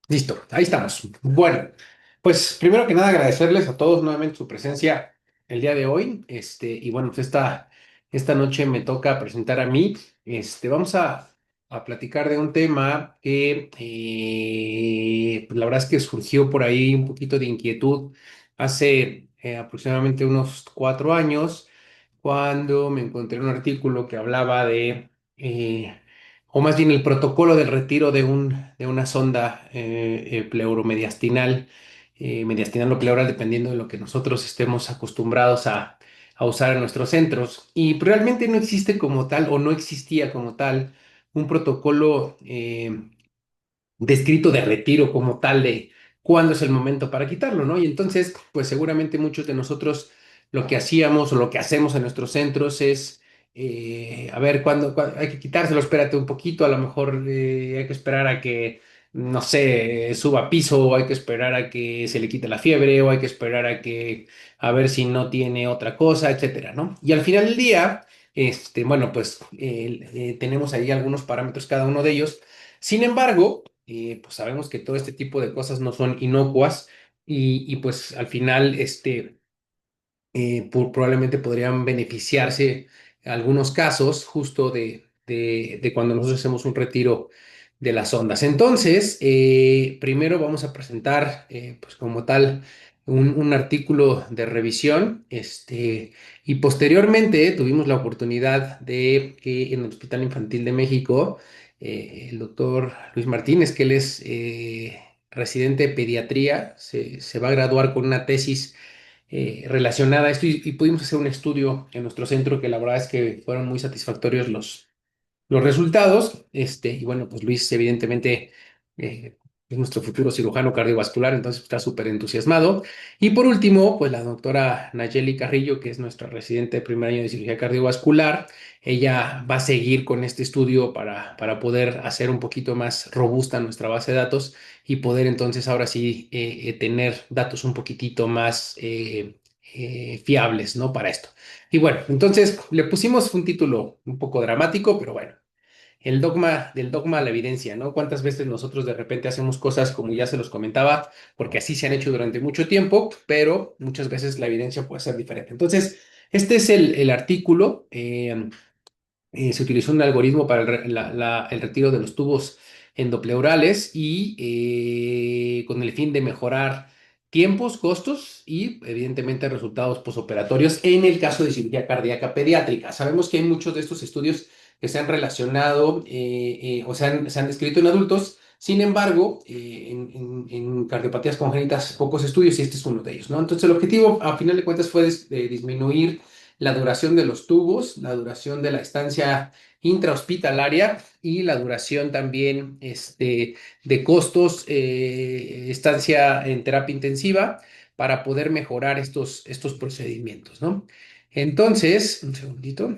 Listo, ahí estamos. Bueno, pues primero que nada agradecerles a todos nuevamente su presencia el día de hoy. Y bueno, pues esta noche me toca presentar a mí. Vamos a platicar de un tema que pues la verdad es que surgió por ahí un poquito de inquietud hace aproximadamente unos 4 años, cuando me encontré un artículo que hablaba o más bien el protocolo del retiro de una sonda mediastinal o pleural, dependiendo de lo que nosotros estemos acostumbrados a usar en nuestros centros. Y realmente no existe como tal, o no existía como tal, un protocolo descrito de retiro como tal de cuándo es el momento para quitarlo, ¿no? Y entonces, pues seguramente muchos de nosotros lo que hacíamos o lo que hacemos en nuestros centros es, a ver, ¿cuándo hay que quitárselo? Espérate un poquito, a lo mejor hay que esperar a que, no sé, suba a piso, o hay que esperar a que se le quite la fiebre, o hay que esperar a ver si no tiene otra cosa, etcétera, ¿no? Y al final del día, bueno, pues tenemos ahí algunos parámetros cada uno de ellos. Sin embargo, pues sabemos que todo este tipo de cosas no son inocuas y pues al final probablemente podrían beneficiarse en algunos casos justo de cuando nosotros hacemos un retiro de las ondas. Entonces, primero vamos a presentar pues como tal un artículo de revisión, y posteriormente tuvimos la oportunidad de que en el Hospital Infantil de México, el doctor Luis Martínez, que él es residente de pediatría, se va a graduar con una tesis relacionada a esto y pudimos hacer un estudio en nuestro centro que la verdad es que fueron muy satisfactorios los resultados. Y bueno, pues Luis evidentemente es nuestro futuro cirujano cardiovascular, entonces está súper entusiasmado. Y por último, pues la doctora Nayeli Carrillo, que es nuestra residente de primer año de cirugía cardiovascular, ella va a seguir con este estudio para poder hacer un poquito más robusta nuestra base de datos y poder entonces ahora sí tener datos un poquitito más fiables, ¿no? Para esto. Y bueno, entonces le pusimos un título un poco dramático, pero bueno, del dogma a la evidencia, ¿no? ¿Cuántas veces nosotros de repente hacemos cosas como ya se los comentaba, porque así se han hecho durante mucho tiempo, pero muchas veces la evidencia puede ser diferente? Entonces, este es el artículo. Se utilizó un algoritmo para el retiro de los tubos endopleurales y con el fin de mejorar tiempos, costos y evidentemente resultados posoperatorios en el caso de cirugía cardíaca pediátrica. Sabemos que hay muchos de estos estudios que se han relacionado o se han descrito en adultos. Sin embargo, en cardiopatías congénitas pocos estudios y este es uno de ellos, ¿no? Entonces el objetivo a final de cuentas fue disminuir la duración de los tubos, la duración de la estancia intrahospitalaria y la duración también de costos, estancia en terapia intensiva para poder mejorar estos procedimientos, ¿no? Entonces, un segundito,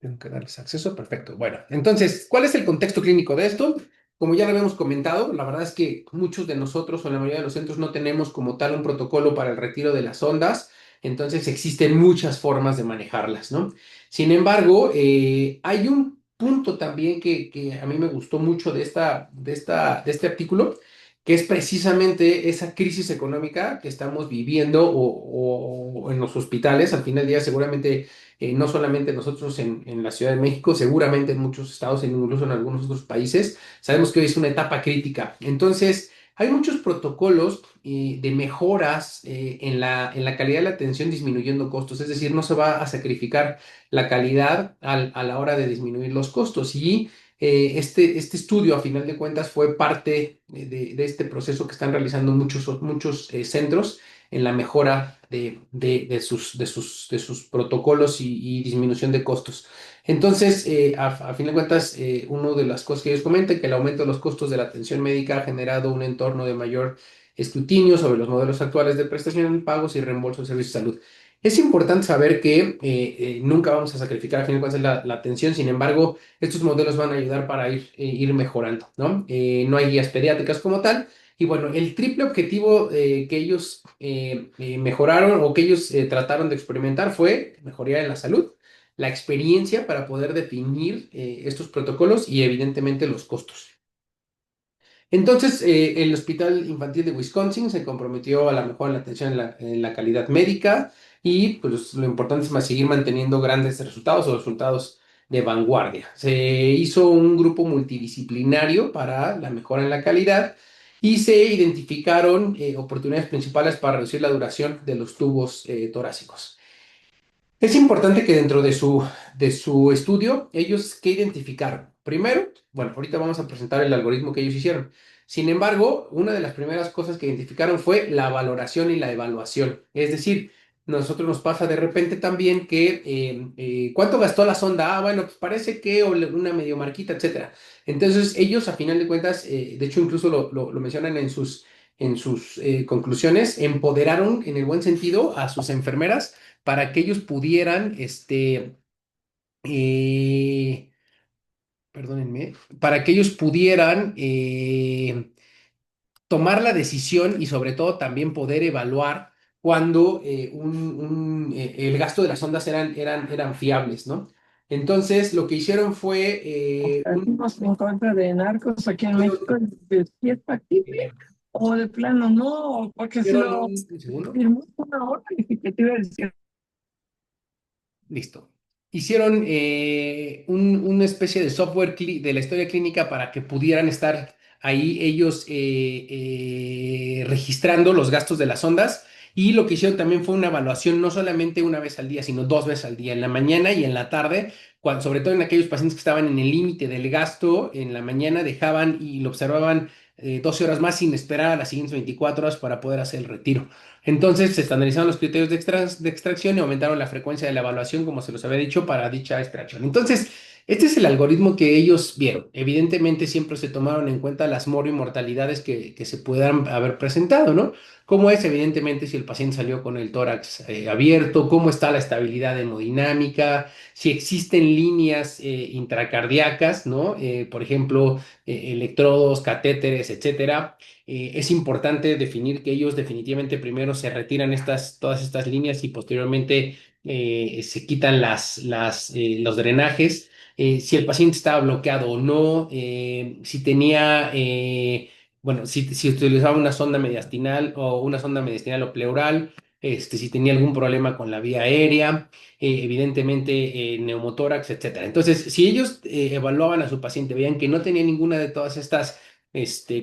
tengo que darles acceso, perfecto. Bueno, entonces, ¿cuál es el contexto clínico de esto? Como ya lo habíamos comentado, la verdad es que muchos de nosotros o la mayoría de los centros no tenemos como tal un protocolo para el retiro de las ondas, entonces existen muchas formas de manejarlas, ¿no? Sin embargo, hay un punto también que a mí me gustó mucho de este artículo, que es precisamente esa crisis económica que estamos viviendo o en los hospitales. Al final del día, seguramente no solamente nosotros en la Ciudad de México, seguramente en muchos estados, incluso en algunos otros países, sabemos que hoy es una etapa crítica. Entonces, hay muchos protocolos de mejoras en la calidad de la atención disminuyendo costos, es decir, no se va a sacrificar la calidad a la hora de disminuir los costos. Y este estudio, a final de cuentas, fue parte de este proceso que están realizando muchos centros en la mejora de sus protocolos y disminución de costos. Entonces, a fin de cuentas, una de las cosas que ellos comentan, que el aumento de los costos de la atención médica ha generado un entorno de mayor escrutinio sobre los modelos actuales de prestación, pagos y reembolso de servicios de salud. Es importante saber que nunca vamos a sacrificar a fin de cuentas la atención. Sin embargo, estos modelos van a ayudar para ir mejorando, ¿no? No hay guías pediátricas como tal, y bueno, el triple objetivo que ellos mejoraron o que ellos trataron de experimentar fue mejoría en la salud, la experiencia para poder definir estos protocolos y evidentemente los costos. Entonces, el Hospital Infantil de Wisconsin se comprometió a la mejora en la atención en la calidad médica y pues lo importante es seguir manteniendo grandes resultados o resultados de vanguardia. Se hizo un grupo multidisciplinario para la mejora en la calidad y se identificaron oportunidades principales para reducir la duración de los tubos torácicos. Es importante que dentro de su estudio, ellos que identificaron. Primero, bueno, ahorita vamos a presentar el algoritmo que ellos hicieron. Sin embargo, una de las primeras cosas que identificaron fue la valoración y la evaluación. Es decir, nosotros nos pasa de repente también que, ¿cuánto gastó la sonda? Ah, bueno, pues parece que una medio marquita, etcétera. Entonces, ellos a final de cuentas, de hecho, incluso lo mencionan en sus conclusiones, empoderaron en el buen sentido a sus enfermeras para que ellos pudieran, eh, perdónenme, para que ellos pudieran tomar la decisión y sobre todo también poder evaluar cuando el gasto de las ondas eran fiables, ¿no? Entonces, lo que hicieron fue, Estamos en contra de narcos aquí en México, hicieron, de si es factible eh, o de plano no, porque si hicieron lo un segundo. firmó una hora y que te iba a decir, Listo. Hicieron una especie de software de la historia clínica para que pudieran estar ahí ellos registrando los gastos de las ondas. Y lo que hicieron también fue una evaluación, no solamente una vez al día, sino dos veces al día, en la mañana y en la tarde, sobre todo en aquellos pacientes que estaban en el límite del gasto, en la mañana dejaban y lo observaban 12 horas más sin esperar a las siguientes 24 horas para poder hacer el retiro. Entonces se estandarizaron los criterios de extracción y aumentaron la frecuencia de la evaluación, como se los había dicho, para dicha extracción. Entonces, este es el algoritmo que ellos vieron. Evidentemente, siempre se tomaron en cuenta las mortalidades que se puedan haber presentado, ¿no? Cómo es, evidentemente, si el paciente salió con el tórax abierto, cómo está la estabilidad hemodinámica, si existen líneas intracardíacas, ¿no? Por ejemplo, electrodos, catéteres, etcétera. Es importante definir que ellos definitivamente primero se retiran todas estas líneas y posteriormente se quitan los drenajes. Si el paciente estaba bloqueado o no, si tenía, bueno, si utilizaba una sonda mediastinal o una sonda mediastinal o pleural, si tenía algún problema con la vía aérea, evidentemente neumotórax, etcétera. Entonces, si ellos evaluaban a su paciente, veían que no tenía ninguna de todas estas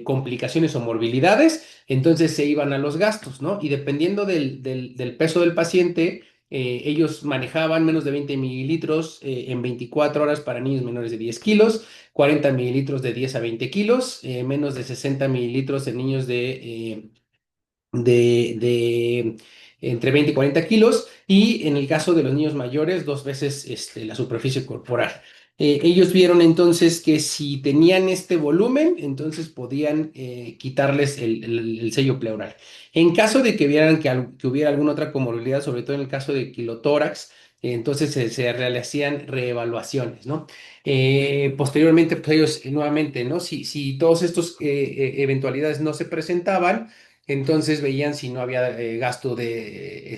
complicaciones o morbilidades, entonces se iban a los gastos, ¿no? Y dependiendo del peso del paciente, ellos manejaban menos de 20 mililitros en 24 horas para niños menores de 10 kilos, 40 mililitros de 10 a 20 kilos, menos de 60 mililitros en niños de entre 20 y 40 kilos y en el caso de los niños mayores, dos veces la superficie corporal. Ellos vieron entonces que si tenían este volumen, entonces podían quitarles el sello pleural. En caso de que vieran que hubiera alguna otra comorbilidad, sobre todo en el caso de quilotórax, entonces se realizaban reevaluaciones, ¿no? Posteriormente, pues ellos nuevamente, ¿no? Si todos estos eventualidades no se presentaban, entonces veían si no había gasto de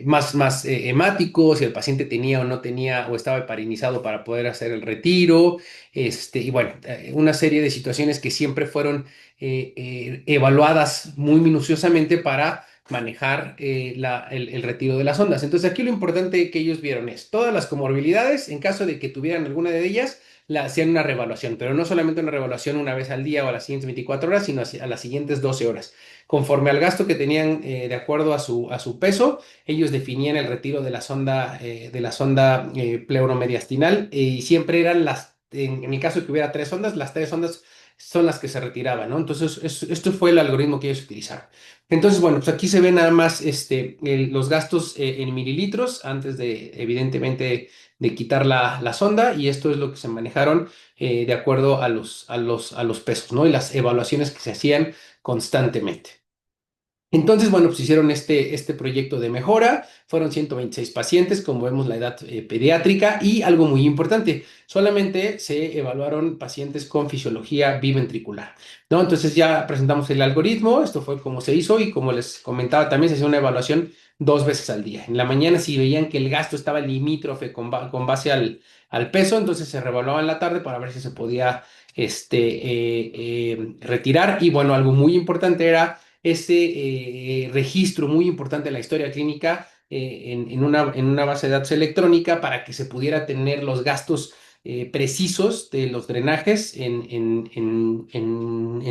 más hemático, si el paciente tenía o no tenía o estaba heparinizado para poder hacer el retiro, y bueno, una serie de situaciones que siempre fueron evaluadas muy minuciosamente para manejar el retiro de las ondas. Entonces aquí lo importante que ellos vieron es todas las comorbilidades, en caso de que tuvieran alguna de ellas, hacían una revaluación, pero no solamente una revaluación una vez al día o a las siguientes 24 horas, sino a las siguientes 12 horas. Conforme al gasto que tenían de acuerdo a su peso, ellos definían el retiro de la sonda pleuromediastinal y siempre eran en el caso de que hubiera tres ondas, las tres ondas son las que se retiraban, ¿no? Entonces, esto fue el algoritmo que ellos utilizaron. Entonces, bueno, pues aquí se ven nada más los gastos en mililitros antes de, evidentemente, de quitar la sonda y esto es lo que se manejaron de acuerdo a los pesos, ¿no? Y las evaluaciones que se hacían constantemente. Entonces, bueno, pues hicieron este proyecto de mejora, fueron 126 pacientes, como vemos la edad pediátrica, y algo muy importante, solamente se evaluaron pacientes con fisiología biventricular, ¿no? Entonces ya presentamos el algoritmo, esto fue como se hizo y como les comentaba, también se hacía una evaluación 2 veces al día. En la mañana, si veían que el gasto estaba limítrofe con base al peso, entonces se revaluaba en la tarde para ver si se podía retirar. Y bueno, algo muy importante era ese registro muy importante de la historia clínica en una base de datos electrónica para que se pudiera tener los gastos precisos de los drenajes en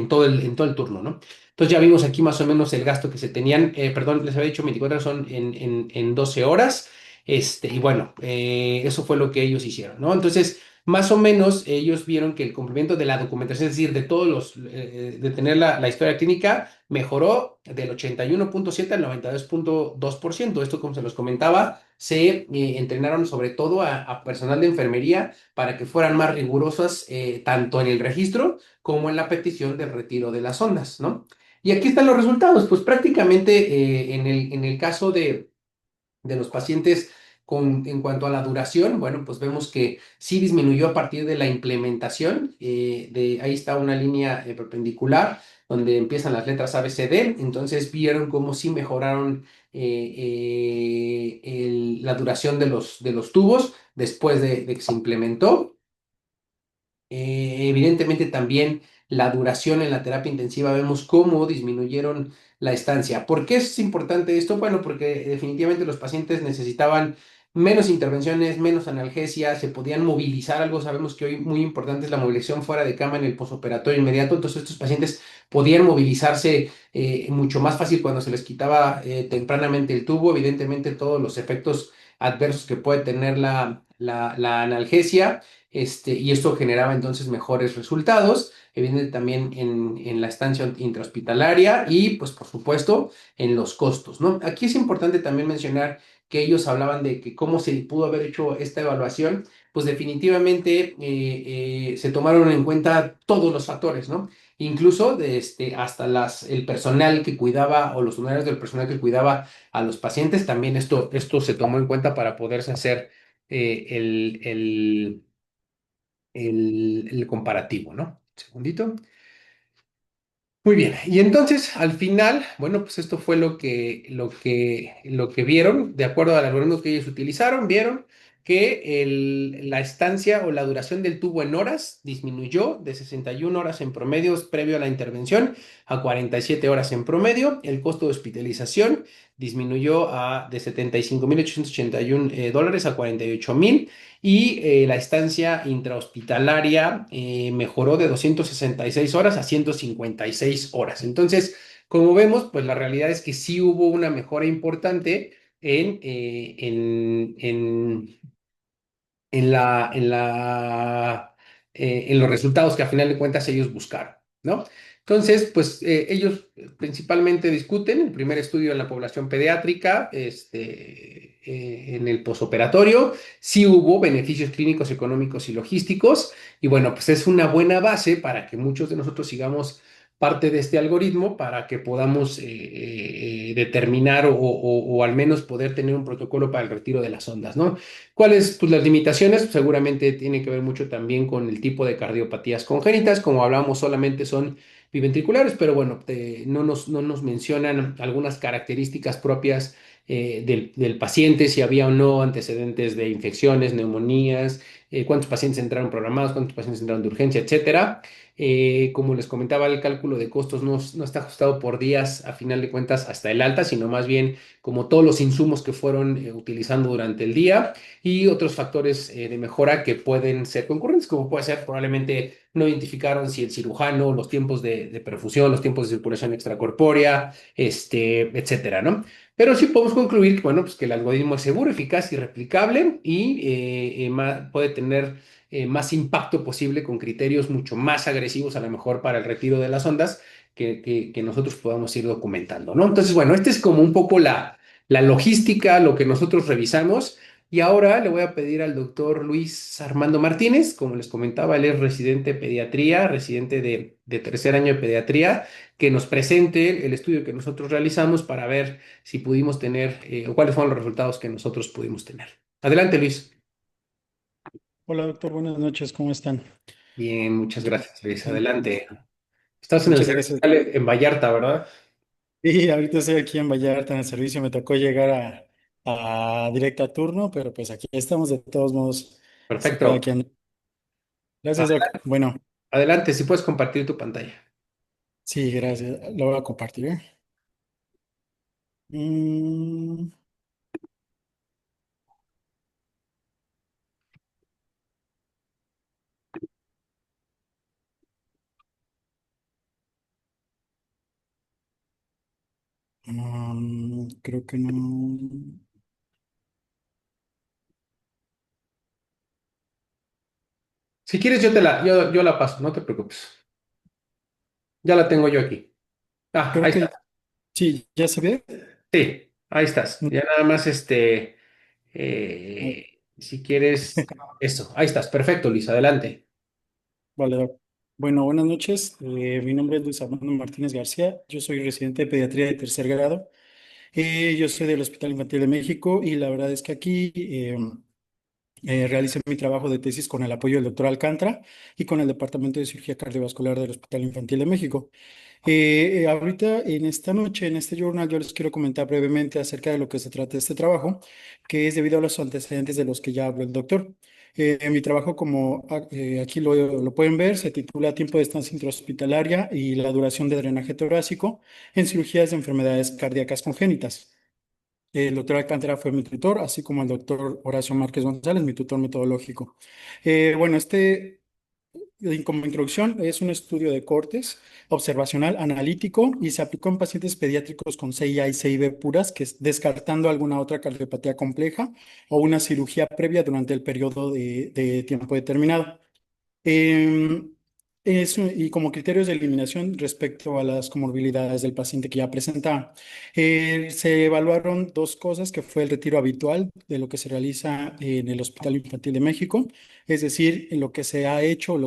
todo el turno, ¿no? Entonces ya vimos aquí más o menos el gasto que se tenían, perdón, les había dicho 24 horas, son en 12 horas, y bueno, eso fue lo que ellos hicieron, ¿no? Entonces, más o menos ellos vieron que el cumplimiento de la documentación, es decir, de tener la historia clínica, mejoró del 81,7 al 92,2%. Esto, como se los comentaba, se entrenaron sobre todo a personal de enfermería para que fueran más rigurosas tanto en el registro como en la petición del retiro de las ondas, ¿no? Y aquí están los resultados. Pues prácticamente en el caso de los pacientes en cuanto a la duración, bueno, pues vemos que sí disminuyó a partir de la implementación. Ahí está una línea perpendicular donde empiezan las letras A, B, C, D. Entonces vieron cómo sí mejoraron la duración de los tubos después de que se implementó. Evidentemente también la duración en la terapia intensiva, vemos cómo disminuyeron la estancia. ¿Por qué es importante esto? Bueno, porque definitivamente los pacientes necesitaban menos intervenciones, menos analgesia, se podían movilizar. Algo sabemos que hoy muy importante es la movilización fuera de cama en el posoperatorio inmediato. Entonces estos pacientes podían movilizarse mucho más fácil cuando se les quitaba tempranamente el tubo. Evidentemente todos los efectos adversos que puede tener la analgesia, y esto generaba entonces mejores resultados, evidentemente también en la estancia intrahospitalaria y pues por supuesto en los costos, ¿no? Aquí es importante también mencionar que ellos hablaban de que cómo se pudo haber hecho esta evaluación, pues definitivamente se tomaron en cuenta todos los factores, ¿no? Incluso hasta el personal que cuidaba o los honorarios del personal que cuidaba a los pacientes, también esto se tomó en cuenta para poderse hacer el comparativo, ¿no? Segundito. Muy bien, y entonces al final, bueno, pues esto fue lo que vieron, de acuerdo al algoritmo que ellos utilizaron, vieron que la estancia o la duración del tubo en horas disminuyó de 61 horas en promedio previo a la intervención a 47 horas en promedio. El costo de hospitalización disminuyó de 75,881 dólares a 48,000, y la estancia intrahospitalaria mejoró de 266 horas a 156 horas. Entonces, como vemos, pues la realidad es que sí hubo una mejora importante en los resultados que a final de cuentas ellos buscaron, ¿no? Entonces, pues ellos principalmente discuten el primer estudio en la población pediátrica, en el posoperatorio, sí hubo beneficios clínicos, económicos y logísticos, y bueno, pues es una buena base para que muchos de nosotros sigamos parte de este algoritmo para que podamos determinar o al menos poder tener un protocolo para el retiro de las ondas, ¿no? ¿Cuáles? Pues las limitaciones seguramente tienen que ver mucho también con el tipo de cardiopatías congénitas. Como hablamos, solamente son biventriculares, pero bueno, no nos mencionan algunas características propias del paciente, si había o no antecedentes de infecciones, neumonías, cuántos pacientes entraron programados, cuántos pacientes entraron de urgencia, etcétera. Como les comentaba, el cálculo de costos no está ajustado por días, a final de cuentas, hasta el alta, sino más bien como todos los insumos que fueron utilizando durante el día, y otros factores de mejora que pueden ser concurrentes, como puede ser probablemente no identificaron si el cirujano, los tiempos de perfusión, los tiempos de circulación extracorpórea, etcétera, ¿no? Pero sí podemos concluir que, bueno, pues que el algoritmo es seguro, eficaz y replicable, y puede tener más impacto posible con criterios mucho más agresivos, a lo mejor para el retiro de las ondas, que nosotros podamos ir documentando, ¿no? Entonces, bueno, este es como un poco la logística, lo que nosotros revisamos. Y ahora le voy a pedir al doctor Luis Armando Martínez, como les comentaba, él es residente de pediatría, residente de tercer año de pediatría, que nos presente el estudio que nosotros realizamos para ver si pudimos tener o cuáles fueron los resultados que nosotros pudimos tener. Adelante, Luis. Hola, doctor. Buenas noches. ¿Cómo están? Bien, muchas gracias, Luis. Bien, Adelante. Estás en el muchas servicio gracias. en Vallarta, ¿verdad? Y ahorita estoy aquí en Vallarta en el servicio. Me tocó llegar a directo a turno, pero pues aquí estamos de todos modos. Se puede Perfecto. aquí. Gracias, doc. Bueno, Adelante, si puedes compartir tu pantalla. sí, gracias. Lo voy a compartir, ¿eh? Mm, creo que no. Si quieres, yo la paso, no te preocupes. Ya la tengo yo aquí. Ah, Creo ahí que está. sí, ya se ve. Sí, ahí estás. Mm, Ya nada más, ah, si quieres, eso, ahí estás. Perfecto, Luis, adelante. Vale, doc. Bueno, buenas noches. Mi nombre es Luis Armando Martínez García. Yo soy residente de pediatría de tercer grado. Yo soy del Hospital Infantil de México y la verdad es que aquí realicé mi trabajo de tesis con el apoyo del doctor Alcántara y con el Departamento de Cirugía Cardiovascular del Hospital Infantil de México. Ahorita, en esta noche, en este journal, yo les quiero comentar brevemente acerca de lo que se trata este trabajo, que es debido a los antecedentes de los que ya habló el doctor. Mi trabajo, como aquí lo pueden ver, se titula Tiempo de estancia intrahospitalaria y la duración de drenaje torácico en cirugías de enfermedades cardíacas congénitas. El doctor Alcántara fue mi tutor, así como el doctor Horacio Márquez González, mi tutor metodológico. Bueno, como introducción, es un estudio de cortes observacional analítico y se aplicó en pacientes pediátricos con CIA y CIB puras, que es descartando alguna otra cardiopatía compleja o una cirugía previa durante el periodo de tiempo determinado. Em, y como criterios de eliminación respecto a las comorbilidades del paciente que ya presentaba, se evaluaron dos cosas, que fue el retiro habitual de lo que se realiza en el Hospital Infantil de México, es decir, en lo que se ha hecho,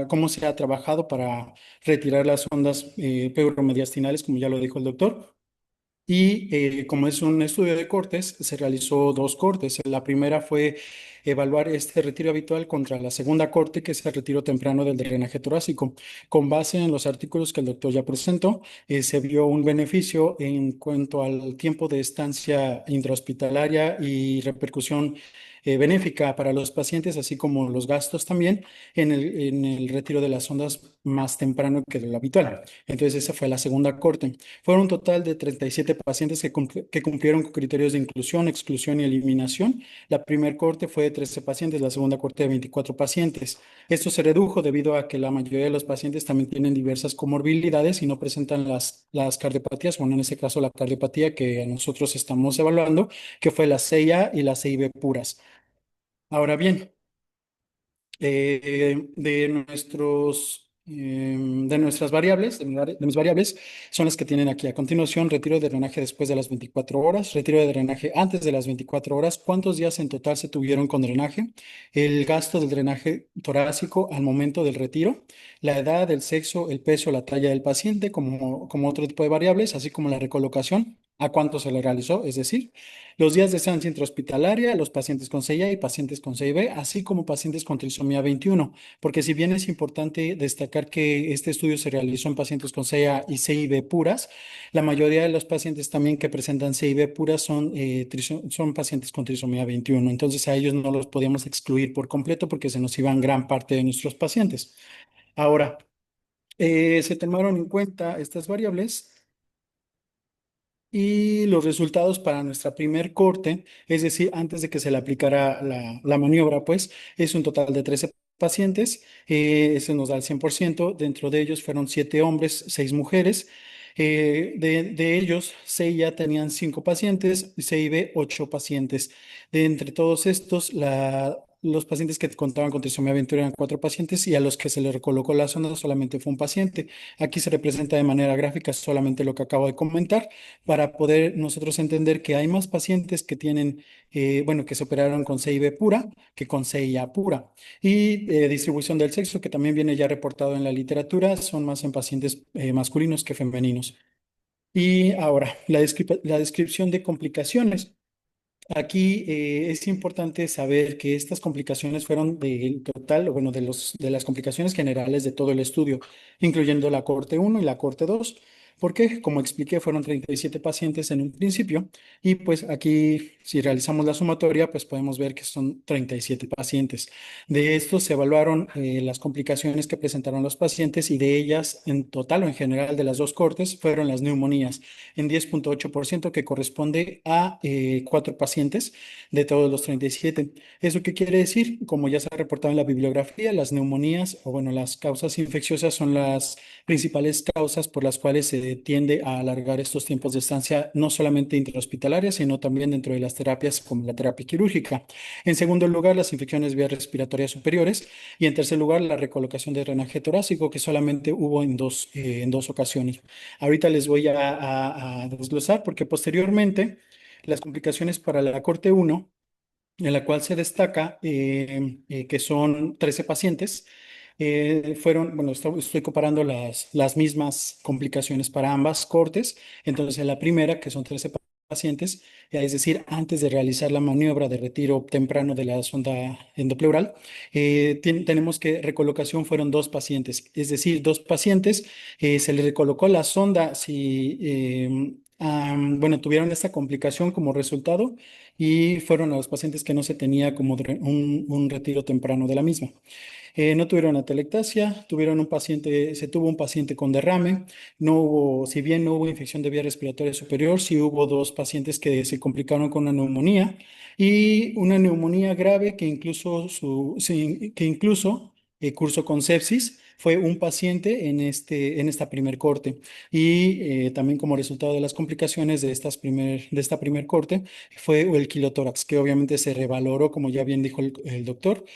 cómo se ha trabajado para retirar las ondas peuromediastinales, como ya lo dijo el doctor. Y como es un estudio de cortes, se realizó dos cortes. La primera fue evaluar este retiro habitual contra la segunda corte, que es el retiro temprano del drenaje torácico. Con base en los artículos que el doctor ya presentó, se vio un beneficio en cuanto al tiempo de estancia intrahospitalaria y repercusión benéfica para los pacientes, así como los gastos también en el retiro de las ondas más temprano que lo habitual. Entonces, esa fue la segunda corte. Fueron un total de 37 pacientes que cumplieron con criterios de inclusión, exclusión y eliminación. La primera corte fue de 13 pacientes, la segunda corte de 24 pacientes. Esto se redujo debido a que la mayoría de los pacientes también tienen diversas comorbilidades y no presentan las cardiopatías, bueno, en este caso la cardiopatía que nosotros estamos evaluando, que fue la CIA y la CIB puras. Ahora bien, de nuestras variables, de mis variables, son las que tienen aquí a continuación: retiro de drenaje después de las 24 horas, retiro de drenaje antes de las 24 horas, cuántos días en total se tuvieron con drenaje, el gasto del drenaje torácico al momento del retiro, la edad, el sexo, el peso, la talla del paciente, como otro tipo de variables, así como la recolocación, a cuánto se le realizó, es decir, los días de estancia intrahospitalaria, los pacientes con CIA y pacientes con CIB, así como pacientes con trisomía 21, porque si bien es importante destacar que este estudio se realizó en pacientes con CIA y CIB puras, la mayoría de los pacientes también que presentan CIB puras son pacientes con trisomía 21. Entonces a ellos no los podíamos excluir por completo porque se nos iban gran parte de nuestros pacientes. Ahora, se tomaron en cuenta estas variables y los resultados para nuestra primer corte, es decir, antes de que se le aplicara la maniobra, pues es un total de 13 pacientes. Eso nos da el 100%. Dentro de ellos fueron 7 hombres, 6 mujeres. De ellos, CIA tenían 5 pacientes y CIB 8 pacientes. De entre todos estos, los pacientes que contaban con trisomía 21 eran 4 pacientes y a los que se les recolocó la sonda solamente fue un paciente. Aquí se representa de manera gráfica solamente lo que acabo de comentar para poder nosotros entender que hay más pacientes que tienen, bueno, que se operaron con CIB pura que con CIA pura. Y distribución del sexo, que también viene ya reportado en la literatura, son más en pacientes masculinos que femeninos. Y ahora, la descripción de complicaciones. Aquí es importante saber que estas complicaciones fueron del total, o bueno, de las complicaciones generales de todo el estudio, incluyendo la corte uno y la corte 2, porque, como expliqué, fueron 37 pacientes en un principio, y pues aquí, si realizamos la sumatoria, pues podemos ver que son 37 pacientes. De estos se evaluaron las complicaciones que presentaron los pacientes, y de ellas, en total o en general de las dos cortes, fueron las neumonías en 10,8%, que corresponde a 4 pacientes de todos los 37. ¿Eso qué quiere decir? Como ya se ha reportado en la bibliografía, las neumonías, o bueno, las causas infecciosas son las principales causas por las cuales se tiende a alargar estos tiempos de estancia, no solamente intrahospitalaria, sino también dentro de las terapias como la terapia quirúrgica. En segundo lugar, las infecciones vías respiratorias superiores. Y en tercer lugar, la recolocación de drenaje torácico, que solamente hubo en dos ocasiones. Ahorita les voy a desglosar porque posteriormente las complicaciones para la corte uno, en la cual se destaca que son 13 pacientes, fueron, bueno, estoy comparando las mismas complicaciones para ambas cortes. Entonces, en la primera, que son 13 pacientes, es decir, antes de realizar la maniobra de retiro temprano de la sonda endopleural, tenemos que recolocación fueron 2 pacientes, es decir, 2 pacientes, se les recolocó la sonda si, bueno, tuvieron esta complicación como resultado, y fueron a los pacientes que no se tenía como un retiro temprano de la misma. No tuvieron atelectasia, se tuvo un paciente con derrame, no hubo, si bien no hubo infección de vía respiratoria superior, sí hubo 2 pacientes que se complicaron con una neumonía, y una neumonía grave que incluso, sí, que incluso cursó con sepsis. Fue un paciente en esta primer corte, y también como resultado de las complicaciones de esta primer corte fue el quilotórax, que obviamente se revaloró, como ya bien dijo el doctor,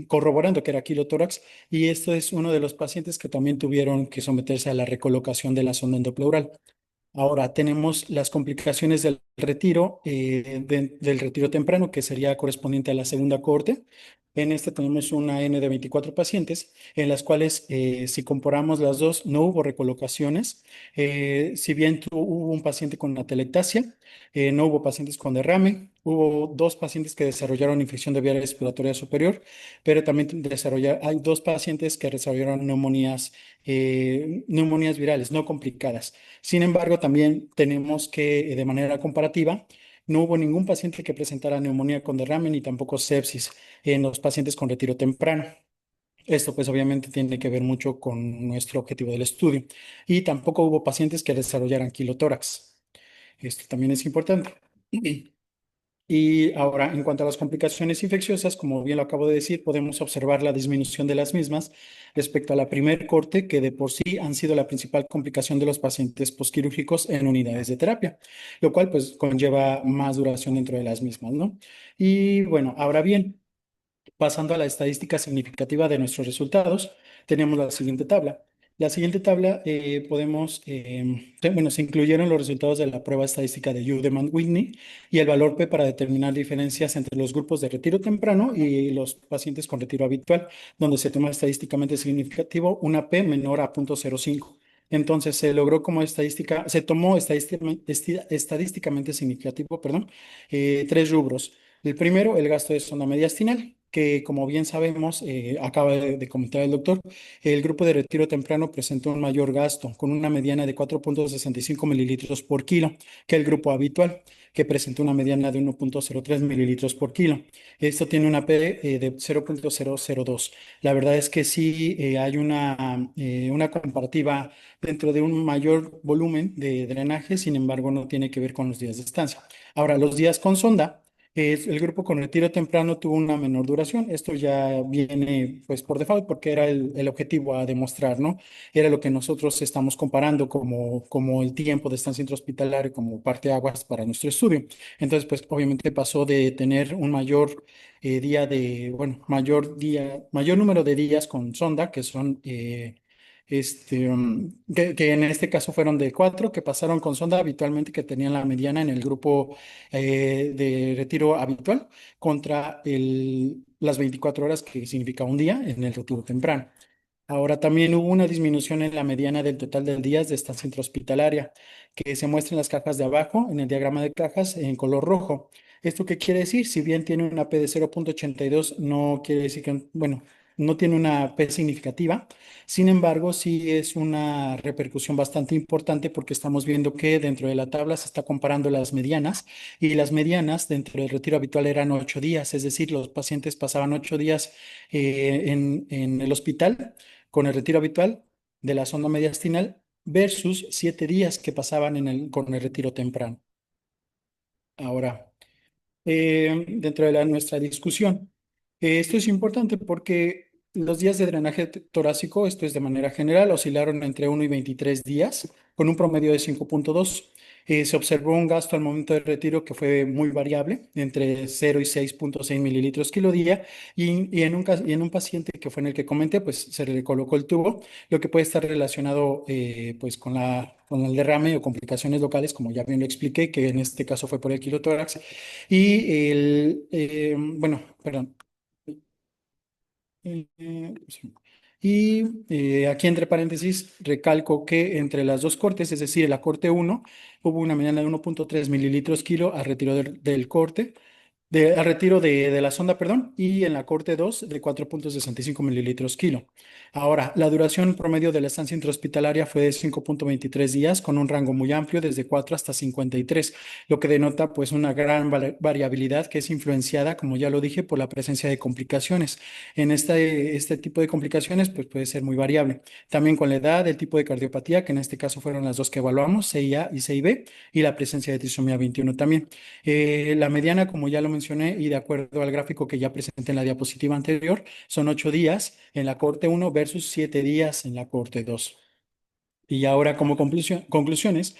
corroborando que era quilotórax, y esto es uno de los pacientes que también tuvieron que someterse a la recolocación de la sonda endopleural. Ahora tenemos las complicaciones del retiro, del retiro temprano, que sería correspondiente a la segunda cohorte. En este tenemos una N de 24 pacientes, en las cuales, si comparamos las dos, no hubo recolocaciones. Si bien hubo un paciente con atelectasia, no hubo pacientes con derrame, hubo 2 pacientes que desarrollaron infección de vía respiratoria superior, pero también hay 2 pacientes que desarrollaron neumonías virales no complicadas. Sin embargo, también tenemos que, de manera comparativa, no hubo ningún paciente que presentara neumonía con derrame ni tampoco sepsis en los pacientes con retiro temprano. Esto pues obviamente tiene que ver mucho con nuestro objetivo del estudio. Y tampoco hubo pacientes que desarrollaran quilotórax. Esto también es importante. Y ahora, en cuanto a las complicaciones infecciosas, como bien lo acabo de decir, podemos observar la disminución de las mismas respecto a la primer corte, que de por sí han sido la principal complicación de los pacientes posquirúrgicos en unidades de terapia, lo cual pues conlleva más duración dentro de las mismas, ¿no? Y bueno, ahora bien, pasando a la estadística significativa de nuestros resultados, tenemos la siguiente tabla. La siguiente tabla bueno, se incluyeron los resultados de la prueba estadística de Udeman-Whitney y el valor P para determinar diferencias entre los grupos de retiro temprano y los pacientes con retiro habitual, donde se toma estadísticamente significativo una P menor a 0,05. Entonces se logró como se tomó estadísticamente significativo, perdón, 3 rubros. El primero, el gasto de sonda mediastinal, que como bien sabemos, acaba de comentar el doctor, el grupo de retiro temprano presentó un mayor gasto, con una mediana de 4,65 mililitros por kilo, que el grupo habitual, que presentó una mediana de 1,03 mililitros por kilo. Esto tiene una P de 0,002. La verdad es que sí, hay una comparativa dentro de un mayor volumen de drenaje, sin embargo, no tiene que ver con los días de estancia. Ahora, los días con sonda. El grupo con retiro temprano tuvo una menor duración. Esto ya viene pues por default porque era el objetivo a demostrar, ¿no? Era lo que nosotros estamos comparando como el tiempo de estancia intrahospitalaria como parte aguas para nuestro estudio. Entonces, pues obviamente pasó de tener un mayor mayor número de días con sonda, que son que en este caso fueron de 4 que pasaron con sonda habitualmente, que tenían la mediana en el grupo de retiro habitual contra las 24 horas, que significa un día en el retiro temprano. Ahora también hubo una disminución en la mediana del total de días de estancia intrahospitalaria, que se muestra en las cajas de abajo, en el diagrama de cajas en color rojo. ¿Esto qué quiere decir? Si bien tiene una P de 0,82, no quiere decir que, bueno, no tiene una P significativa. Sin embargo, sí es una repercusión bastante importante porque estamos viendo que dentro de la tabla se está comparando las medianas, y las medianas dentro del retiro habitual eran 8 días, es decir, los pacientes pasaban 8 días en el hospital con el retiro habitual de la sonda mediastinal versus 7 días que pasaban con el retiro temprano. Ahora, dentro de nuestra discusión. Esto es importante porque los días de drenaje torácico, esto es de manera general, oscilaron entre 1 y 23 días, con un promedio de 5,2. Se observó un gasto al momento del retiro que fue muy variable, entre 0 y 6,6 mililitros kilo día, y en un paciente que fue en el que comenté, pues se le colocó el tubo, lo que puede estar relacionado pues con el derrame o complicaciones locales, como ya bien lo expliqué, que en este caso fue por el quilotórax. Bueno, perdón. Sí. Aquí entre paréntesis recalco que entre las dos cortes, es decir, en la corte uno hubo una mediana de 1,3 mililitros kilo al retiro del corte, al retiro de la sonda, perdón, y en la corte 2 de 4,65 mililitros kilo. Ahora, la duración promedio de la estancia intrahospitalaria fue de 5,23 días, con un rango muy amplio, desde 4 hasta 53, lo que denota pues una gran variabilidad que es influenciada, como ya lo dije, por la presencia de complicaciones. En este tipo de complicaciones pues puede ser muy variable. También con la edad, el tipo de cardiopatía, que en este caso fueron las dos que evaluamos, CIA y CIB, y la presencia de trisomía 21 también. La mediana, como ya lo mencioné, y de acuerdo al gráfico que ya presenté en la diapositiva anterior, son 8 días en la corte uno versus 7 días en la corte 2. Y ahora, como conclusiones,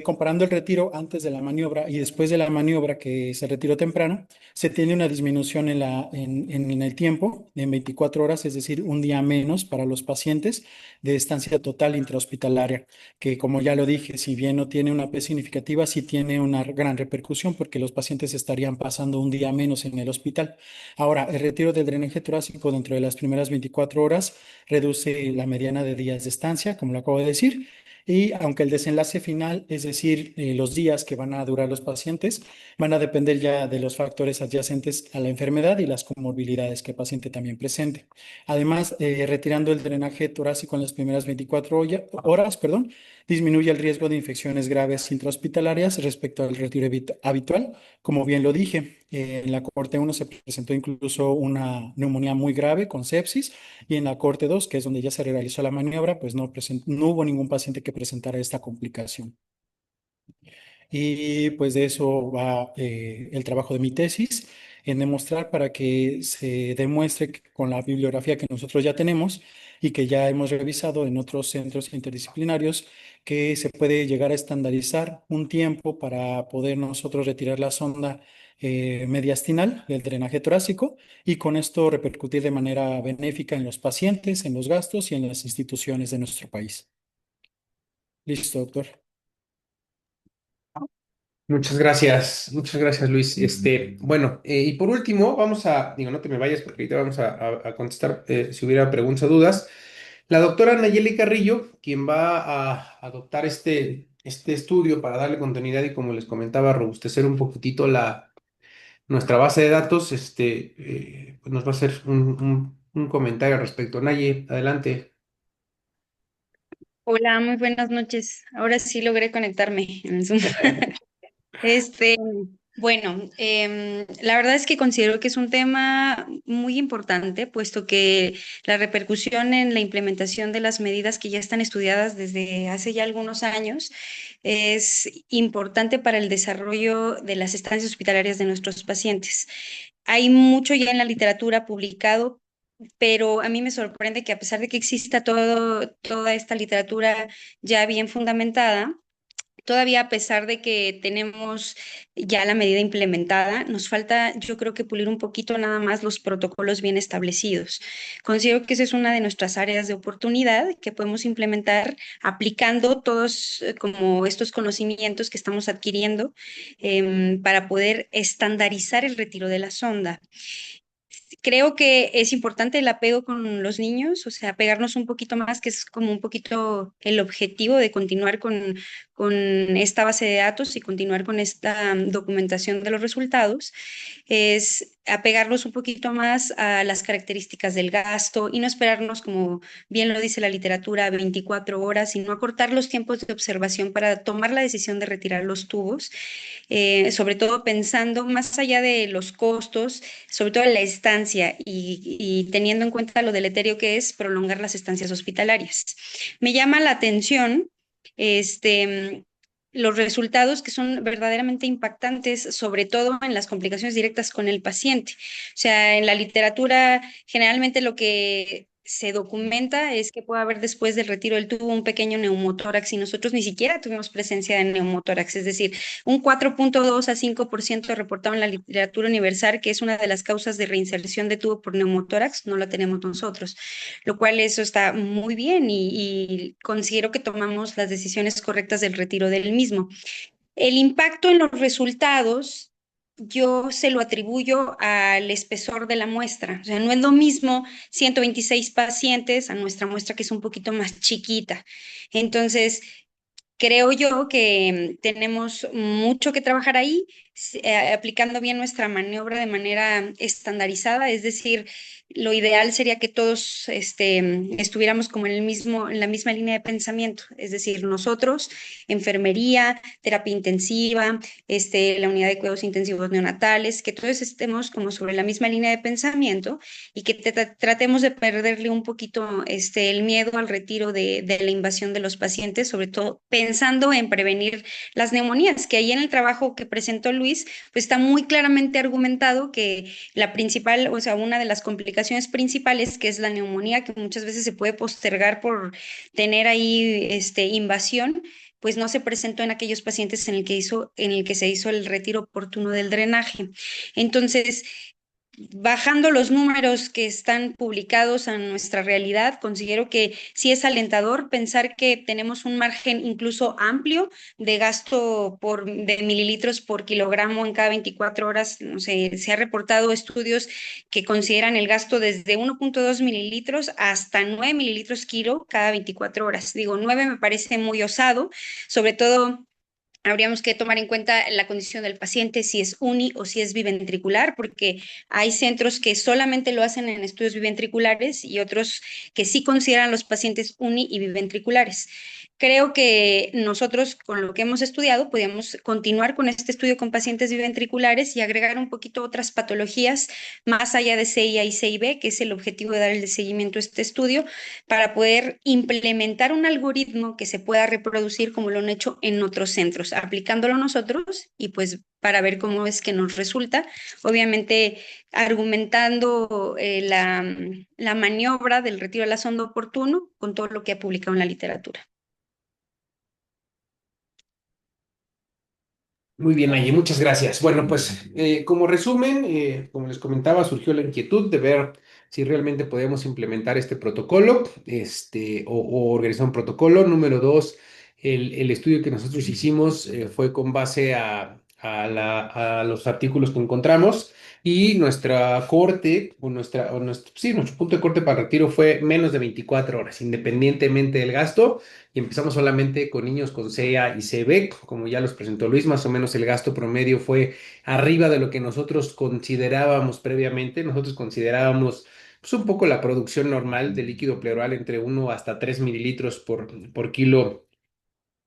comparando el retiro antes de la maniobra y después de la maniobra, que se retiró temprano, se tiene una disminución en el tiempo, en 24 horas, es decir, un día menos para los pacientes de estancia total intrahospitalaria, que como ya lo dije, si bien no tiene una P significativa, sí tiene una gran repercusión porque los pacientes estarían pasando un día menos en el hospital. Ahora, el retiro del drenaje torácico dentro de las primeras 24 horas reduce la mediana de días de estancia, como lo acabo de decir, y aunque el desenlace final, es decir, los días que van a durar los pacientes, van a depender ya de los factores adyacentes a la enfermedad y las comorbilidades que el paciente también presente. Además, retirando el drenaje torácico en las primeras 24 horas, perdón, disminuye el riesgo de infecciones graves intrahospitalarias respecto al retiro habitual. Como bien lo dije, en la corte uno se presentó incluso una neumonía muy grave con sepsis, y en la corte 2, que es donde ya se realizó la maniobra, pues no hubo ningún paciente que presentara esta complicación. Y pues de eso va el trabajo de mi tesis, en demostrar, para que se demuestre con la bibliografía que nosotros ya tenemos y que ya hemos revisado en otros centros interdisciplinarios, que se puede llegar a estandarizar un tiempo para poder nosotros retirar la sonda mediastinal del drenaje torácico, y con esto repercutir de manera benéfica en los pacientes, en los gastos y en las instituciones de nuestro país. Listo, doctor. Muchas gracias, Luis. Bueno, y por último, digo, no te me vayas porque ahorita vamos a contestar si hubiera preguntas o dudas. La doctora Nayeli Carrillo, quien va a adoptar este estudio para darle continuidad y, como les comentaba, robustecer un poquitito nuestra base de datos, pues nos va a hacer un comentario al respecto. Naye, adelante. Hola, muy buenas noches. Ahora sí logré conectarme en Zoom. Este, Bueno, la verdad es que considero que es un tema muy importante, puesto que la repercusión en la implementación de las medidas que ya están estudiadas desde hace ya algunos años es importante para el desarrollo de las estancias hospitalarias de nuestros pacientes. Hay mucho ya en la literatura publicado, pero a mí me sorprende que a pesar de que exista toda esta literatura ya bien fundamentada, todavía a pesar de que tenemos ya la medida implementada, nos falta, yo creo que pulir un poquito nada más los protocolos bien establecidos. Considero que esa es una de nuestras áreas de oportunidad que podemos implementar aplicando todos como estos conocimientos que estamos adquiriendo para poder estandarizar el retiro de la sonda. Creo que es importante el apego con los niños, o sea, apegarnos un poquito más, que es como un poquito el objetivo de continuar con esta base de datos y continuar con esta documentación de los resultados, es apegarnos un poquito más a las características del gasto y no esperarnos, como bien lo dice la literatura, 24 horas, sino acortar los tiempos de observación para tomar la decisión de retirar los tubos, sobre todo pensando más allá de los costos, sobre todo en la estancia y teniendo en cuenta lo deleterio que es prolongar las estancias hospitalarias. Me llama la atención este, los resultados que son verdaderamente impactantes, sobre todo en las complicaciones directas con el paciente. O sea, en la literatura generalmente lo que se documenta es que puede haber después del retiro del tubo un pequeño neumotórax y nosotros ni siquiera tuvimos presencia de neumotórax, es decir, un 4,2 a 5% reportado en la literatura universal, que es una de las causas de reinserción de tubo por neumotórax, no la tenemos nosotros, lo cual eso está muy bien y considero que tomamos las decisiones correctas del retiro del mismo. El impacto en los resultados, yo se lo atribuyo al espesor de la muestra. O sea, no es lo mismo 126 pacientes a nuestra muestra que es un poquito más chiquita. Entonces, creo yo que tenemos mucho que trabajar ahí, aplicando bien nuestra maniobra de manera estandarizada, es decir, lo ideal sería que todos estuviéramos como en la misma línea de pensamiento, es decir, nosotros, enfermería, terapia intensiva, la unidad de cuidados intensivos neonatales, que todos estemos como sobre la misma línea de pensamiento y que tratemos de perderle un poquito el miedo al retiro de la invasión de los pacientes, sobre todo pensando en prevenir las neumonías, que ahí en el trabajo que presentó Luis, pues está muy claramente argumentado que la principal, o sea, una de las complicaciones principales, que es la neumonía, que muchas veces se puede postergar por tener ahí invasión, pues no se presentó en aquellos pacientes en el que se hizo el retiro oportuno del drenaje. Entonces, bajando los números que están publicados a nuestra realidad, considero que sí es alentador pensar que tenemos un margen incluso amplio de gasto de mililitros por kilogramo en cada 24 horas. No sé, se ha reportado estudios que consideran el gasto desde 1,2 mililitros hasta 9 mililitros kilo cada 24 horas. Digo, 9 me parece muy osado, sobre todo habríamos que tomar en cuenta la condición del paciente, si es uni o si es biventricular, porque hay centros que solamente lo hacen en estudios biventriculares y otros que sí consideran los pacientes uni y biventriculares. Creo que nosotros, con lo que hemos estudiado, podríamos continuar con este estudio con pacientes biventriculares y agregar un poquito otras patologías más allá de CIA y CIB, que es el objetivo de dar el seguimiento a este estudio, para poder implementar un algoritmo que se pueda reproducir como lo han hecho en otros centros, aplicándolo nosotros y pues para ver cómo es que nos resulta, obviamente argumentando la maniobra del retiro de la sonda oportuno con todo lo que ha publicado en la literatura. Muy bien, Naye, muchas gracias. Bueno, pues como resumen, como les comentaba, surgió la inquietud de ver si realmente podemos implementar este protocolo, o organizar un protocolo. Número dos, el estudio que nosotros hicimos fue con base a los artículos que encontramos y nuestra corte, sí, nuestro punto de corte para retiro fue menos de 24 horas, independientemente del gasto, y empezamos solamente con niños con CEA y CB, como ya los presentó Luis. Más o menos el gasto promedio fue arriba de lo que nosotros considerábamos previamente. Nosotros considerábamos pues, un poco la producción normal de líquido pleural entre 1 hasta 3 mililitros por kilo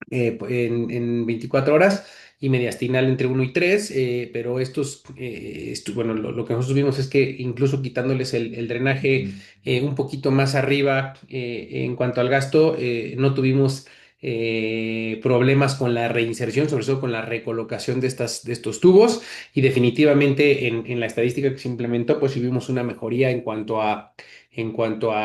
en 24 horas y mediastinal entre 1 y 3, pero bueno, lo que nosotros vimos es que incluso quitándoles el drenaje un poquito más arriba en cuanto al gasto, no tuvimos problemas con la reinserción, sobre todo con la recolocación de estos tubos y definitivamente en la estadística que se implementó, pues sí vimos una mejoría en cuanto a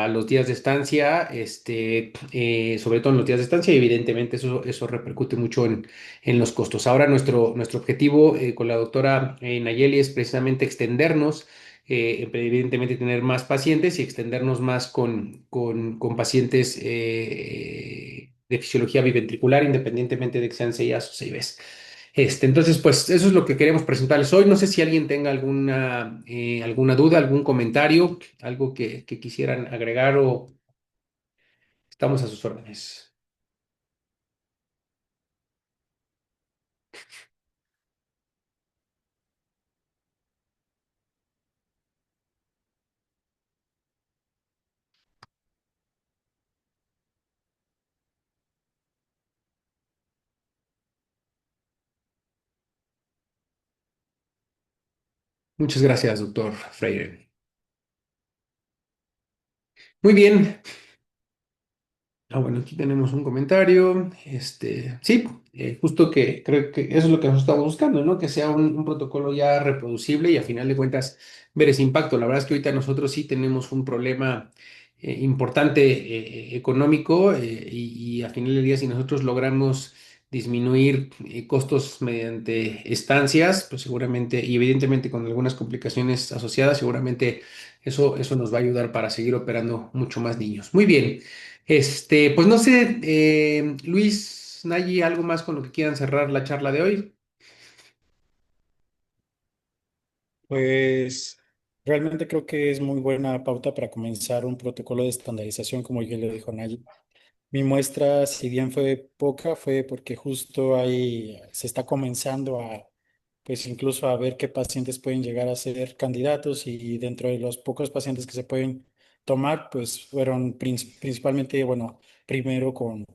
los días de estancia, sobre todo en los días de estancia, y evidentemente eso repercute mucho en los costos. Ahora nuestro objetivo con la doctora Nayeli es precisamente extendernos, evidentemente tener más pacientes y extendernos más con pacientes de fisiología biventricular, independientemente de que sean CIAs o CIBs. Entonces, pues eso es lo que queremos presentarles hoy. No sé si alguien tenga alguna duda, algún comentario, algo que quisieran agregar o estamos a sus órdenes. Muchas gracias, doctor Freire. Muy bien. Bueno, aquí tenemos un comentario. Sí, justo que creo que eso es lo que nosotros estamos buscando, ¿no? Que sea un protocolo ya reproducible y a final de cuentas ver ese impacto. La verdad es que ahorita nosotros sí tenemos un problema importante económico y a final del día si nosotros logramos disminuir costos mediante estancias, pues seguramente y evidentemente con algunas complicaciones asociadas, seguramente eso nos va a ayudar para seguir operando mucho más niños. Muy bien. Pues no sé, Luis, Nayi, ¿algo más con lo que quieran cerrar la charla de hoy? Pues realmente creo que es muy buena pauta para comenzar un protocolo de estandarización, como ya le dijo Nayi. Mi muestra, si bien fue poca, fue porque justo ahí se está comenzando a, pues incluso a ver qué pacientes pueden llegar a ser candidatos y dentro de los pocos pacientes que se pueden tomar, pues fueron principalmente, bueno, primero con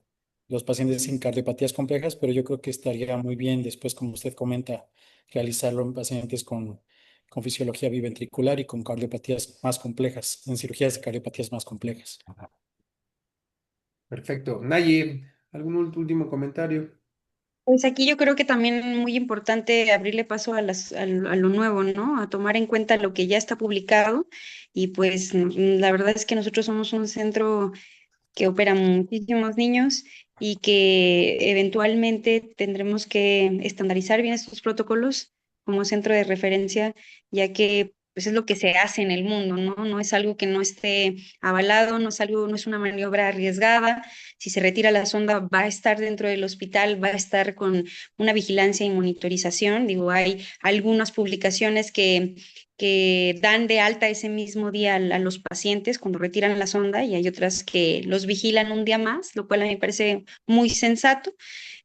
los pacientes sin cardiopatías complejas, pero yo creo que estaría muy bien después, como usted comenta, realizarlo en pacientes con fisiología biventricular y con cardiopatías más complejas, en cirugías de cardiopatías más complejas. Perfecto. Nayi, ¿algún último comentario? Pues aquí yo creo que también muy importante abrirle paso a lo nuevo, ¿no? A tomar en cuenta lo que ya está publicado y pues la verdad es que nosotros somos un centro que opera muchísimos niños y que eventualmente tendremos que estandarizar bien estos protocolos como centro de referencia, ya que pues es lo que se hace en el mundo, ¿no? No es algo que no esté avalado, no es una maniobra arriesgada. Si se retira la sonda, va a estar dentro del hospital, va a estar con una vigilancia y monitorización. Digo, hay algunas publicaciones que dan de alta ese mismo día a los pacientes cuando retiran la sonda y hay otras que los vigilan un día más, lo cual a mí me parece muy sensato.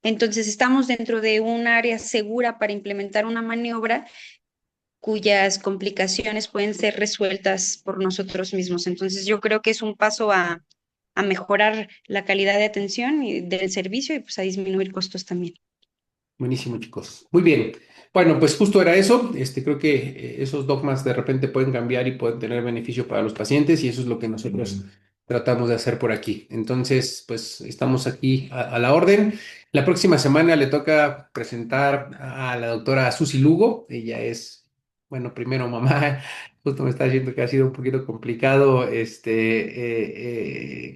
Entonces, estamos dentro de un área segura para implementar una maniobra cuyas complicaciones pueden ser resueltas por nosotros mismos. Entonces, yo creo que es un paso a mejorar la calidad de atención y del servicio y pues a disminuir costos también. Buenísimo, chicos. Muy bien. Bueno, pues justo era eso. Creo que esos dogmas de repente pueden cambiar y pueden tener beneficio para los pacientes y eso es lo que nosotros tratamos de hacer por aquí. Entonces, pues estamos aquí a la orden. La próxima semana le toca presentar a la doctora Susi Lugo. Ella es, bueno, primero mamá. Justo me está diciendo que ha sido un poquito complicado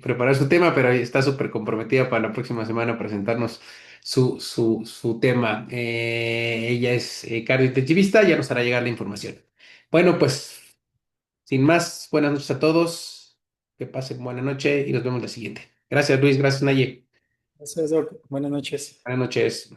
preparar su tema, pero está súper comprometida para la próxima semana presentarnos su tema. Ella es cardiointensivista, ya nos hará llegar la información. Bueno, pues sin más, buenas noches a todos, que pasen buena noche y nos vemos la siguiente. Gracias, Luis, gracias, Naye. Gracias, Doc. Buenas noches. Buenas noches.